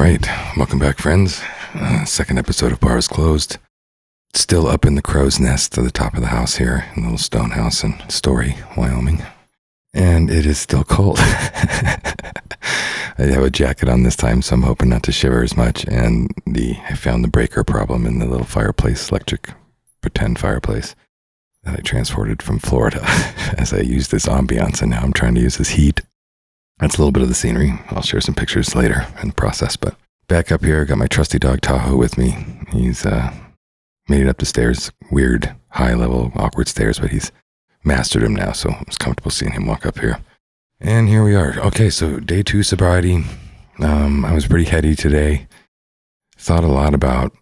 right. Welcome back, friends. Second episode of Bar is Closed. Still up in the crow's nest to the top of the house here in the little stone house in Story, Wyoming. And it is still cold. I have a jacket on this time, so I'm hoping not to shiver as much. And I found the breaker problem in the little fireplace, electric pretend fireplace that I transported from Florida as I used this ambiance, and now I'm trying to use this heat. That's a little bit of the scenery. I'll share some pictures later in the process. But back up here, got my trusty dog Tahoe with me. He's made it up the stairs. Weird, high-level, awkward stairs, but he's mastered him now, so it's comfortable seeing him walk up here. And here we are. Okay, so day 2 sobriety. I was pretty heady today. Thought a lot about,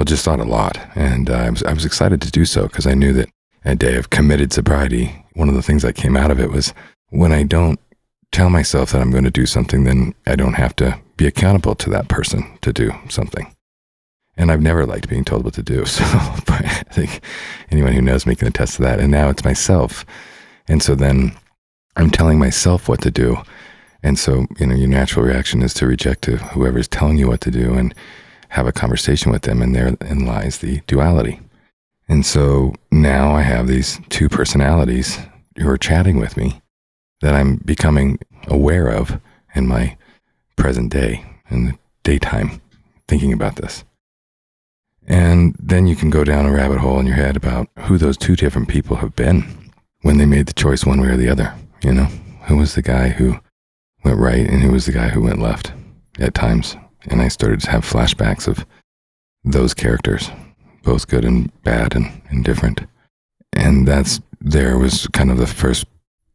just thought a lot. And I was excited to do so because I knew that a day of committed sobriety, one of the things that came out of it was when I don't tell myself that I'm going to do something, then I don't have to be accountable to that person to do something. And I've never liked being told what to do. So but I think anyone who knows me can attest to that. And now it's myself. And so then I'm telling myself what to do. And so, your natural reaction is to reject whoever's telling you what to do and have a conversation with them. And therein lies the duality. And so now I have these two personalities who are chatting with me that I'm becoming aware of in my present day, in the daytime, thinking about this. And then you can go down a rabbit hole in your head about who those two different people have been when they made the choice one way or the other. Who was the guy who went right and who was the guy who went left at times. And I started to have flashbacks of those characters, both good and bad and indifferent. And there was kind of the first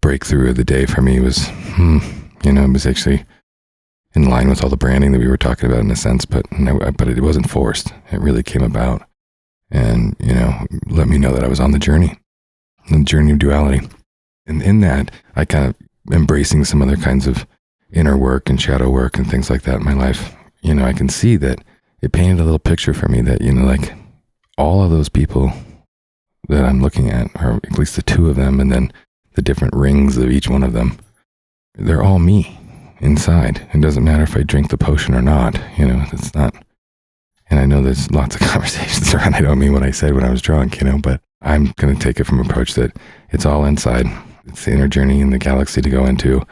breakthrough of the day for me was, it was actually in line with all the branding that we were talking about in a sense, but it wasn't forced. It really came about and, let me know that I was on the journey of duality. And in that, I kind of embracing some other kinds of inner work and shadow work and things like that in my life. I can see that it painted a little picture for me that, like all of those people that I'm looking at, or at least the two of them, and then the different rings of each one of them, they're all me inside. It doesn't matter if I drink the potion or not, it's not. And I know there's lots of conversations around, I don't mean what I said when I was drunk, but I'm going to take it from an approach that it's all inside. It's the inner journey in the galaxy to go into.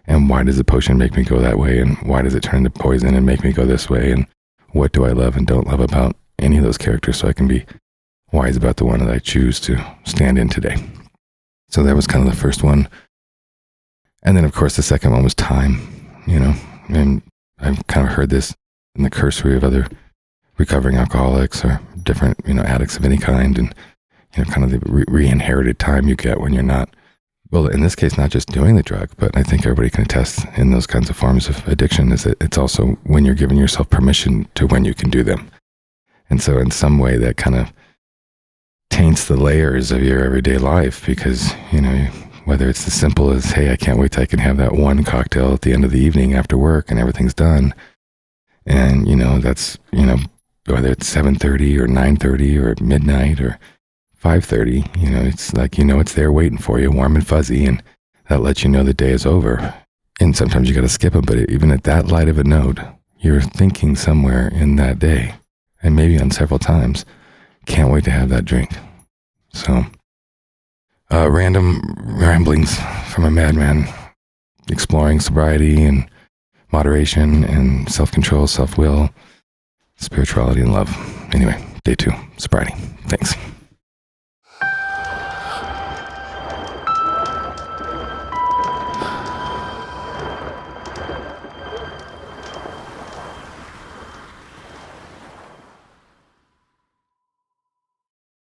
And why does the potion make me go that way? And why does it turn into poison and make me go this way? And what do I love and don't love about any of those characters so I can be wise about the one that I choose to stand in today? So that was kind of the first one. And then, of course, the second one was time, and I've kind of heard this in the cursory of other recovering alcoholics or different, addicts of any kind. And, kind of the re-inherited time you get when you're not, well, in this case, not just doing the drug, but I think everybody can attest in those kinds of forms of addiction is that it's also when you're giving yourself permission to when you can do them. And so in some way that kind of taints the layers of your everyday life because, whether it's as simple as, hey, I can't wait till I can have that one cocktail at the end of the evening after work and everything's done. And, that's, whether it's 7:30 or 9:30 or midnight or 5:30, it's like, it's there waiting for you, warm and fuzzy, and that lets you know the day is over. And sometimes you got to skip them, but even at that light of a note, you're thinking somewhere in that day, and maybe on several times, can't wait to have that drink. So, random ramblings from a madman, exploring sobriety and moderation and self-control, self-will, spirituality, and love. Anyway, day 2, sobriety. Thanks.